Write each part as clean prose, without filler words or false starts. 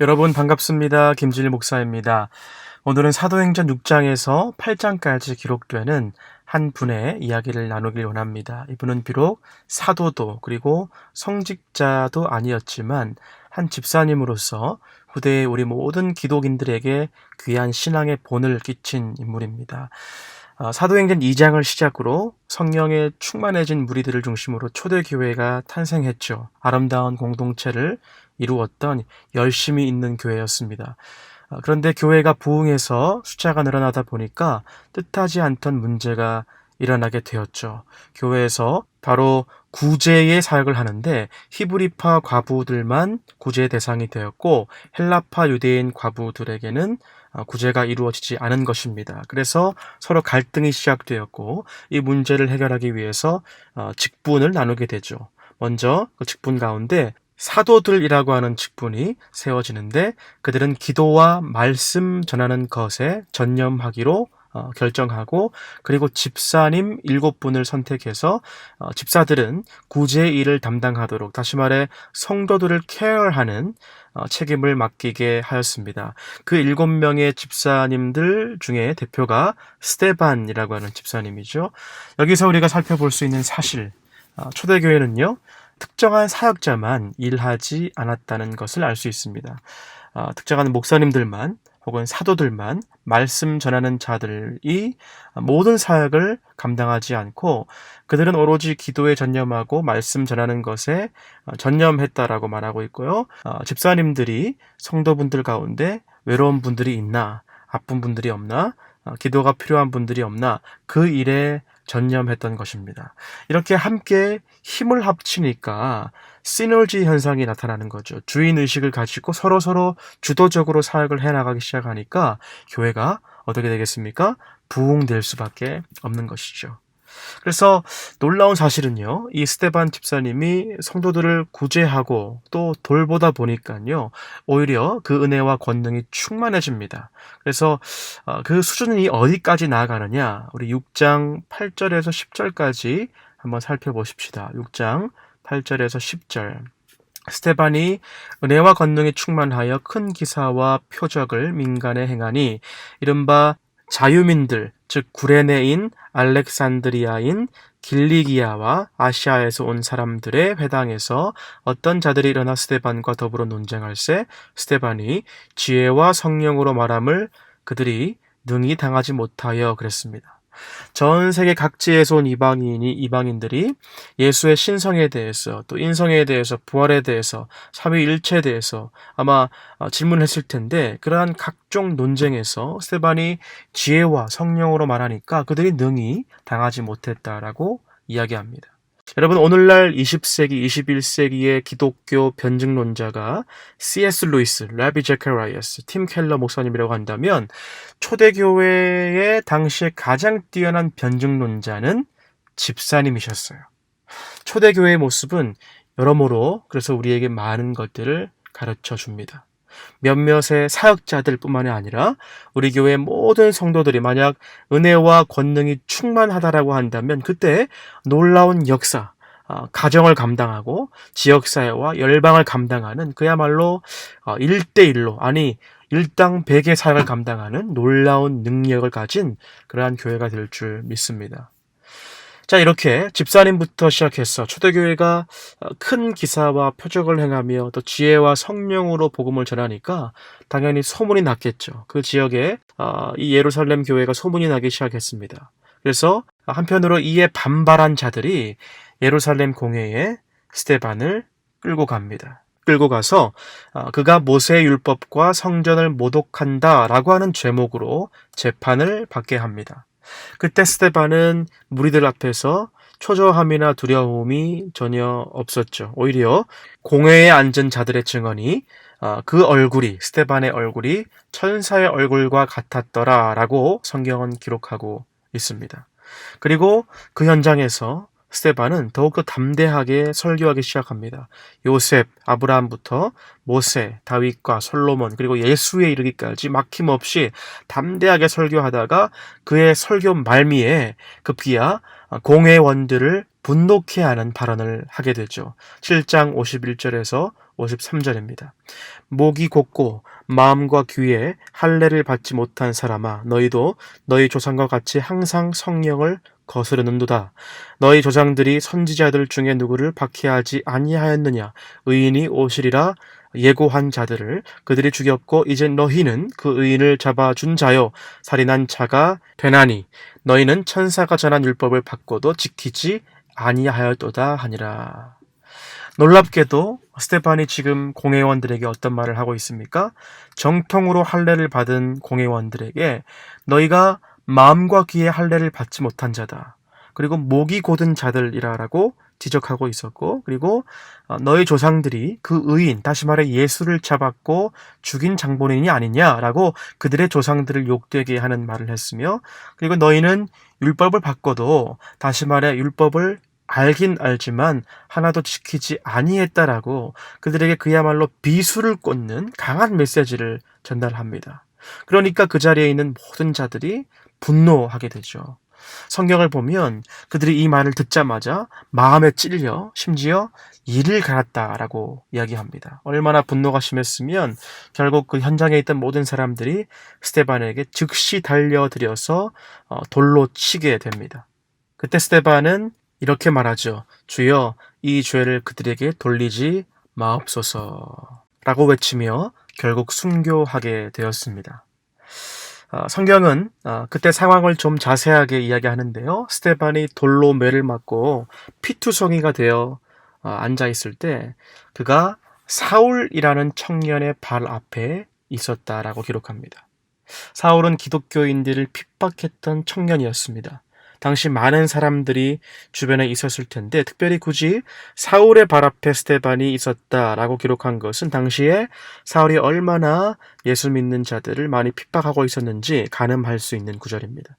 여러분 반갑습니다. 김진일 목사입니다. 오늘은 사도행전 6장에서 8장까지 기록되는 한 분의 이야기를 나누길 원합니다. 이분은 비록 사도도 그리고 성직자도 아니었지만 한 집사님으로서 후대의 우리 모든 기독인들에게 귀한 신앙의 본을 끼친 인물입니다. 사도행전 2장을 시작으로 성령에 충만해진 무리들을 중심으로 초대교회가 탄생했죠. 아름다운 공동체를 이루었던 열심히 있는 교회였습니다. 그런데 교회가 부흥해서 숫자가 늘어나다 보니까 뜻하지 않던 문제가 일어나게 되었죠. 교회에서 바로 구제의 사역을 하는데 히브리파 과부들만 구제 대상이 되었고 헬라파 유대인 과부들에게는 구제가 이루어지지 않은 것입니다. 그래서 서로 갈등이 시작되었고 이 문제를 해결하기 위해서 직분을 나누게 되죠. 먼저 그 직분 가운데 사도들이라고 하는 직분이 세워지는데 그들은 기도와 말씀 전하는 것에 전념하기로 결정하고 그리고 집사님 7분을 선택해서 집사들은 구제 일을 담당하도록 다시 말해 성도들을 케어하는 책임을 맡기게 하였습니다. 그 7명의 집사님들 중에 대표가 스데반이라고 하는 집사님이죠. 여기서 우리가 살펴볼 수 있는 사실, 초대교회는요. 특정한 사역자만 일하지 않았다는 것을 알 수 있습니다. 특정한 목사님들만 혹은 사도들만 말씀 전하는 자들이 모든 사역을 감당하지 않고 그들은 오로지 기도에 전념하고 말씀 전하는 것에 전념했다라고 말하고 있고요. 집사님들이 성도분들 가운데 외로운 분들이 있나, 아픈 분들이 없나, 기도가 필요한 분들이 없나 그 일에 전념했던 것입니다. 이렇게 함께 힘을 합치니까 시너지 현상이 나타나는 거죠. 주인의식을 가지고 서로서로 주도적으로 사역을 해나가기 시작하니까 교회가 어떻게 되겠습니까? 부흥될 수밖에 없는 것이죠. 그래서 놀라운 사실은요, 이 스데반 집사님이 성도들을 구제하고 또 돌보다 보니까요, 오히려 그 은혜와 권능이 충만해집니다. 그래서 그 수준이 어디까지 나아가느냐, 우리 6장 8절에서 10절까지 한번 살펴보십시다. 6장 8절에서 10절. 스데반이 은혜와 권능에 충만하여 큰 기사와 표적을 민간에 행하니 이른바 자유민들, 즉 구레네인, 알렉산드리아인, 길리기아와 아시아에서 온 사람들의 회당에서 어떤 자들이 일어나 스데반과 더불어 논쟁할세 스데반이 지혜와 성령으로 말함을 그들이 능히 당하지 못하여 그랬습니다. 전 세계 각지에서 온 이방인들이 예수의 신성에 대해서 또 인성에 대해서 부활에 대해서 삼위일체에 대해서 아마 질문했을 텐데 그러한 각종 논쟁에서 스데반이 지혜와 성령으로 말하니까 그들이 능히 당하지 못했다라고 이야기합니다. 여러분 오늘날 20세기, 21세기의 기독교 변증론자가 C.S. 루이스, 라비 제카라이어스, 팀 켈러 목사님이라고 한다면 초대교회의 당시에 가장 뛰어난 변증론자는 집사님이셨어요. 초대교회의 모습은 여러모로 그래서 우리에게 많은 것들을 가르쳐 줍니다. 몇몇의 사역자들 뿐만이 아니라 우리 교회의 모든 성도들이 만약 은혜와 권능이 충만하다라고 한다면 그때 놀라운 역사, 가정을 감당하고 지역사회와 열방을 감당하는 그야말로 1대1로 아니 일당 100의 사역을 감당하는 놀라운 능력을 가진 그러한 교회가 될 줄 믿습니다. 자, 이렇게 집사님부터 시작해서 초대교회가 큰 기사와 표적을 행하며 또 지혜와 성령으로 복음을 전하니까 당연히 소문이 났겠죠. 그 지역에 이 예루살렘 교회가 소문이 나기 시작했습니다. 그래서 한편으로 이에 반발한 자들이 예루살렘 공회에 스데반을 끌고 갑니다. 끌고 가서 그가 모세의 율법과 성전을 모독한다라고 하는 죄목으로 재판을 받게 합니다. 그때 스데반은 무리들 앞에서 초조함이나 두려움이 전혀 없었죠. 오히려 공회에 앉은 자들의 증언이 그 얼굴이 스데반의 얼굴이 천사의 얼굴과 같았더라라고 성경은 기록하고 있습니다. 그리고 그 현장에서 스데반은 더욱더 담대하게 설교하기 시작합니다. 요셉, 아브라함부터 모세, 다윗과 솔로몬 그리고 예수에 이르기까지 막힘없이 담대하게 설교하다가 그의 설교 말미에 급기야 공회원들을 분노케 하는 발언을 하게 되죠. 7장 51절에서 53절입니다. 목이 곧고 마음과 귀에 할례를 받지 못한 사람아, 너희도 너희 조상과 같이 항상 성령을 거스르는도다. 너희 조상들이 선지자들 중에 누구를 박해하지 아니하였느냐? 의인이 오시리라 예고한 자들을 그들이 죽였고 이제 너희는 그 의인을 잡아준 자요 살인한 자가 되나니 너희는 천사가 전한 율법을 받고도 지키지 아니하였도다 하니라. 놀랍게도 스테반이 지금 공회원들에게 어떤 말을 하고 있습니까? 정통으로 할례를 받은 공회원들에게 너희가 마음과 귀에 할례를 받지 못한 자다. 그리고 목이 곧은 자들이라고 지적하고 있었고, 그리고 너희 조상들이 그 의인, 다시 말해 예수를 잡았고 죽인 장본인이 아니냐라고 그들의 조상들을 욕되게 하는 말을 했으며, 그리고 너희는 율법을 받고도 다시 말해 율법을 알긴 알지만 하나도 지키지 아니했다라고 그들에게 그야말로 비수를 꽂는 강한 메시지를 전달합니다. 그러니까 그 자리에 있는 모든 자들이 분노하게 되죠. 성경을 보면 그들이 이 말을 듣자마자 마음에 찔려 심지어 이를 갈았다라고 이야기합니다. 얼마나 분노가 심했으면 결국 그 현장에 있던 모든 사람들이 스데반에게 즉시 달려들여서 돌로 치게 됩니다. 그때 스데반은 이렇게 말하죠. 주여, 이 죄를 그들에게 돌리지 마옵소서 라고 외치며 결국 순교하게 되었습니다. 성경은 그때 상황을 좀 자세하게 이야기하는데요. 스데반이 돌로 매를 맞고 피투성이가 되어 앉아 있을 때 그가 사울이라는 청년의 발 앞에 있었다라고 기록합니다. 사울은 기독교인들을 핍박했던 청년이었습니다. 당시 많은 사람들이 주변에 있었을 텐데 특별히 굳이 사울의 발 앞에 스데반이 있었다라고 기록한 것은 당시에 사울이 얼마나 예수 믿는 자들을 많이 핍박하고 있었는지 가늠할 수 있는 구절입니다.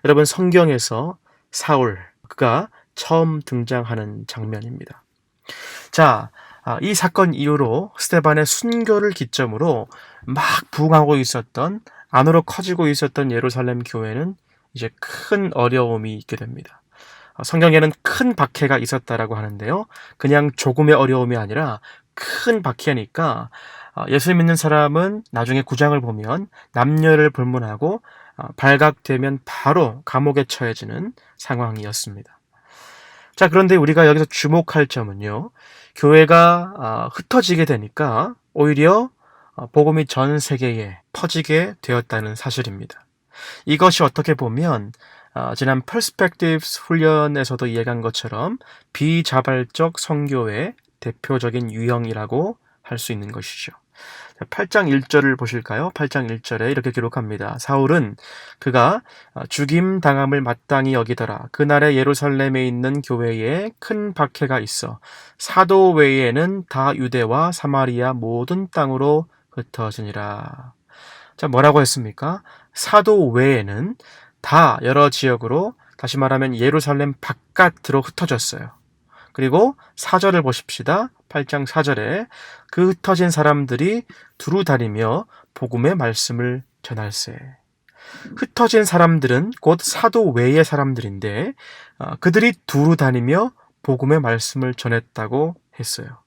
여러분, 성경에서 사울, 그가 처음 등장하는 장면입니다. 자, 이 사건 이후로 스데반의 순교를 기점으로 막 부흥하고 있었던, 안으로 커지고 있었던 예루살렘 교회는 이제 큰 어려움이 있게 됩니다. 성경에는 큰 박해가 있었다라고 하는데요. 그냥 조금의 어려움이 아니라 큰 박해니까 예수 믿는 사람은 나중에 9장을 보면 남녀를 불문하고 발각되면 바로 감옥에 처해지는 상황이었습니다. 자, 그런데 우리가 여기서 주목할 점은요. 교회가 흩어지게 되니까 오히려 복음이 전 세계에 퍼지게 되었다는 사실입니다. 이것이 어떻게 보면 지난 퍼스펙티브스 훈련에서도 이야기한 것처럼 비자발적 선교의 대표적인 유형이라고 할 수 있는 것이죠. 8장 1절을 보실까요? 8장 1절에 이렇게 기록합니다. 사울은 그가 죽임 당함을 마땅히 여기더라. 그날에 예루살렘에 있는 교회에 큰 박해가 있어 사도 외에는 다 유대와 사마리아 모든 땅으로 흩어지니라. 자, 뭐라고 했습니까? 사도 외에는 다 여러 지역으로, 다시 말하면 예루살렘 바깥으로 흩어졌어요. 그리고 4절을 보십시다. 8장 4절에 그 흩어진 사람들이 두루 다니며 복음의 말씀을 전할세. 흩어진 사람들은 곧 사도 외의 사람들인데 그들이 두루 다니며 복음의 말씀을 전했다고 했어요.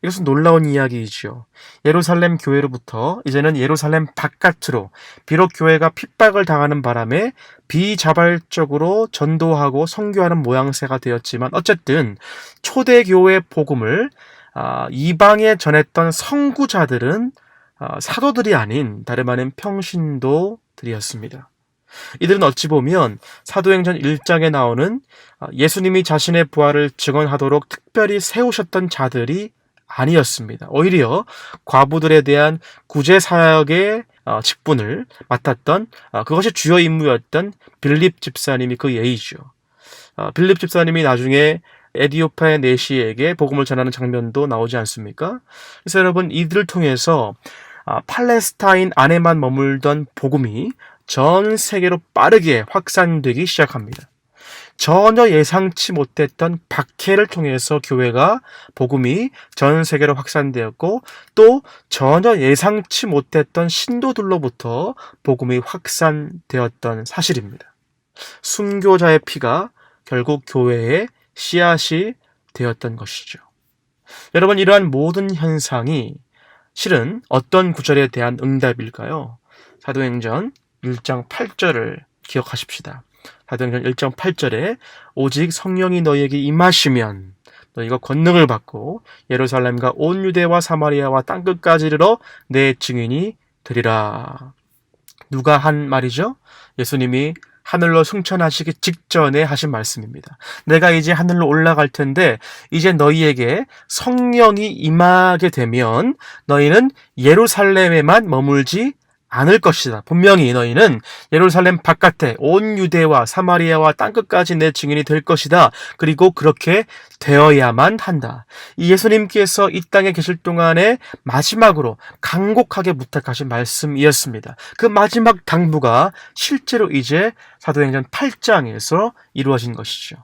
이것은 놀라운 이야기이지요. 예루살렘 교회로부터 이제는 예루살렘 바깥으로, 비록 교회가 핍박을 당하는 바람에 비자발적으로 전도하고 선교하는 모양새가 되었지만 어쨌든 초대교회 복음을 이방에 전했던 선구자들은 사도들이 아닌 다름 아닌 평신도들이었습니다. 이들은 어찌 보면 사도행전 1장에 나오는 예수님이 자신의 부활을 증언하도록 특별히 세우셨던 자들이 아니었습니다. 오히려 과부들에 대한 구제 사역의 직분을 맡았던 그것이 주요 임무였던 빌립 집사님이 그 예이죠. 빌립 집사님이 나중에 에디오파의 내시에게 복음을 전하는 장면도 나오지 않습니까? 그래서 여러분, 이들을 통해서 팔레스타인 안에만 머물던 복음이 전 세계로 빠르게 확산되기 시작합니다. 전혀 예상치 못했던 박해를 통해서 교회가, 복음이 전 세계로 확산되었고 또 전혀 예상치 못했던 신도들로부터 복음이 확산되었던 사실입니다. 순교자의 피가 결국 교회의 씨앗이 되었던 것이죠. 여러분, 이러한 모든 현상이 실은 어떤 구절에 대한 응답일까요? 사도행전 1장 8절을 기억하십시다. 사도행전 1장 8절에 오직 성령이 너희에게 임하시면 너희가 권능을 받고 예루살렘과 온 유대와 사마리아와 땅끝까지 이르러 내 증인이 되리라. 누가 한 말이죠? 예수님이 하늘로 승천하시기 직전에 하신 말씀입니다. 내가 이제 하늘로 올라갈 텐데 이제 너희에게 성령이 임하게 되면 너희는 예루살렘에만 머물지 않을 것이다. 분명히 너희는 예루살렘 바깥에 온 유대와 사마리아와 땅끝까지 내 증인이 될 것이다. 그리고 그렇게 되어야만 한다. 이 예수님께서 이 땅에 계실 동안에 마지막으로 간곡하게 부탁하신 말씀이었습니다. 그 마지막 당부가 실제로 이제 사도행전 8장에서 이루어진 것이죠.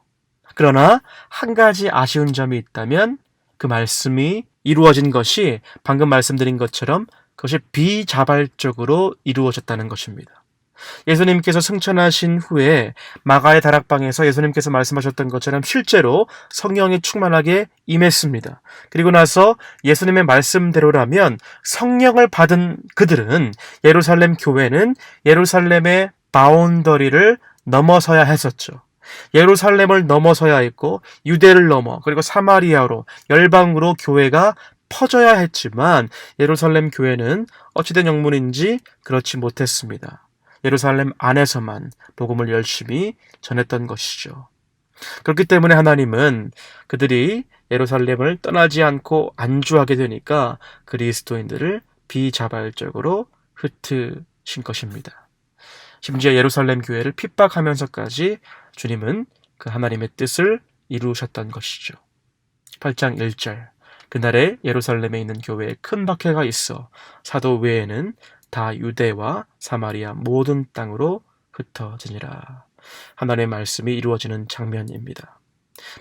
그러나 한 가지 아쉬운 점이 있다면 그 말씀이 이루어진 것이 방금 말씀드린 것처럼 그것이 비자발적으로 이루어졌다는 것입니다. 예수님께서 승천하신 후에 마가의 다락방에서 예수님께서 말씀하셨던 것처럼 실제로 성령이 충만하게 임했습니다. 그리고 나서 예수님의 말씀대로라면 성령을 받은 그들은 예루살렘 교회는 예루살렘의 바운더리를 넘어서야 했었죠. 예루살렘을 넘어서야 했고 유대를 넘어 그리고 사마리아로 열방으로 교회가 퍼져야 했지만 예루살렘 교회는 어찌된 영문인지 그렇지 못했습니다. 예루살렘 안에서만 복음을 열심히 전했던 것이죠. 그렇기 때문에 하나님은 그들이 예루살렘을 떠나지 않고 안주하게 되니까 그리스도인들을 비자발적으로 흩으신 것입니다. 심지어 예루살렘 교회를 핍박하면서까지 주님은 그 하나님의 뜻을 이루셨던 것이죠. 8장 1절 그날에 예루살렘에 있는 교회에 큰 박해가 있어 사도 외에는 다 유대와 사마리아 모든 땅으로 흩어지니라. 하나님의 말씀이 이루어지는 장면입니다.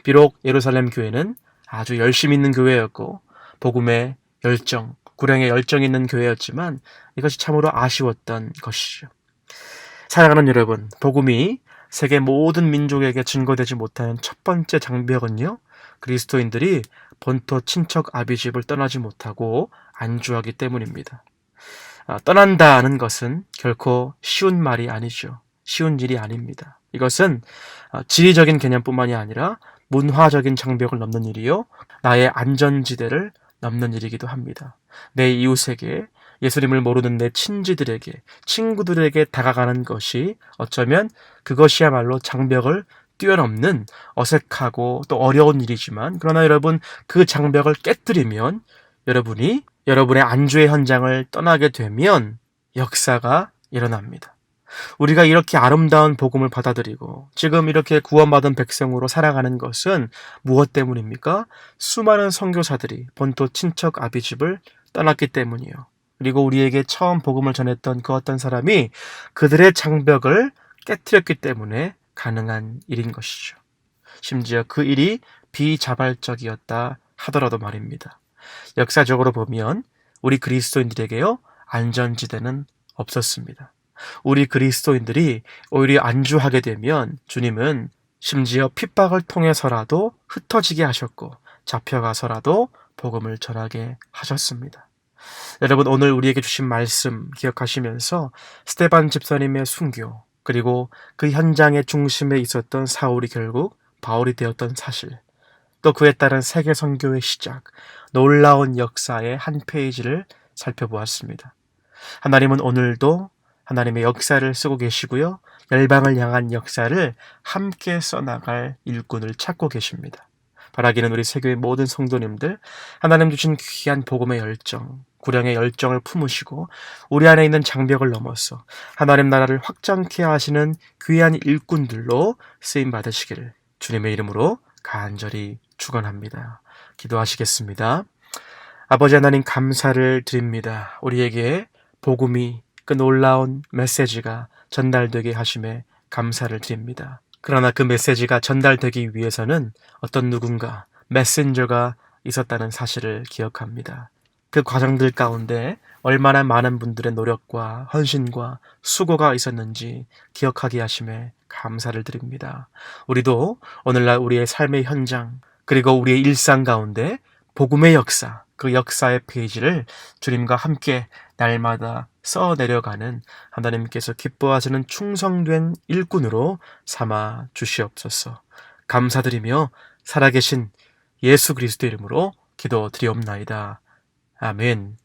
비록 예루살렘 교회는 아주 열심 있는 교회였고 복음의 열정, 구령의 열정이 있는 교회였지만 이것이 참으로 아쉬웠던 것이죠. 사랑하는 여러분, 복음이 세계 모든 민족에게 증거되지 못하는 첫 번째 장벽은요, 그리스도인들이 본토 친척 아비집을 떠나지 못하고 안주하기 때문입니다. 떠난다는 것은 결코 쉬운 말이 아니죠. 쉬운 일이 아닙니다. 이것은 지리적인 개념뿐만이 아니라 문화적인 장벽을 넘는 일이요, 나의 안전지대를 넘는 일이기도 합니다. 내 이웃에게, 예수님을 모르는 내 친지들에게, 친구들에게 다가가는 것이 어쩌면 그것이야말로 장벽을 뛰어넘는 어색하고 또 어려운 일이지만, 그러나 여러분, 그 장벽을 깨뜨리면 여러분이 여러분의 안주의 현장을 떠나게 되면 역사가 일어납니다. 우리가 이렇게 아름다운 복음을 받아들이고 지금 이렇게 구원받은 백성으로 살아가는 것은 무엇 때문입니까? 수많은 선교사들이 본토 친척 아비집을 떠났기 때문이요. 그리고 우리에게 처음 복음을 전했던 그 어떤 사람이 그들의 장벽을 깨뜨렸기 때문에 가능한 일인 것이죠. 심지어 그 일이 비자발적이었다 하더라도 말입니다. 역사적으로 보면 우리 그리스도인들에게요, 안전지대는 없었습니다. 우리 그리스도인들이 오히려 안주하게 되면 주님은 심지어 핍박을 통해서라도 흩어지게 하셨고 잡혀가서라도 복음을 전하게 하셨습니다. 여러분, 오늘 우리에게 주신 말씀 기억하시면서 스데반 집사님의 순교, 그리고 그 현장의 중심에 있었던 사울이 결국 바울이 되었던 사실, 또 그에 따른 세계 선교의 시작, 놀라운 역사의 한 페이지를 살펴보았습니다. 하나님은 오늘도 하나님의 역사를 쓰고 계시고요, 열방을 향한 역사를 함께 써나갈 일꾼을 찾고 계십니다. 바라기는 우리 세교의 모든 성도님들, 하나님 주신 귀한 복음의 열정, 구령의 열정을 품으시고 우리 안에 있는 장벽을 넘어서 하나님 나라를 확장케 하시는 귀한 일꾼들로 쓰임 받으시기를 주님의 이름으로 간절히 축원합니다. 기도하시겠습니다. 아버지 하나님, 감사를 드립니다. 우리에게 복음이, 그 놀라운 메시지가 전달되게 하심에 감사를 드립니다. 그러나 그 메시지가 전달되기 위해서는 어떤 누군가, 메신저가 있었다는 사실을 기억합니다. 그 과정들 가운데 얼마나 많은 분들의 노력과 헌신과 수고가 있었는지 기억하게 하심에 감사를 드립니다. 우리도 오늘날 우리의 삶의 현장, 그리고 우리의 일상 가운데 복음의 역사, 그 역사의 페이지를 주님과 함께 날마다 써 내려가는 하나님께서 기뻐하시는 충성된 일꾼으로 삼아 주시옵소서. 감사드리며 살아계신 예수 그리스도 이름으로 기도드리옵나이다. 아멘.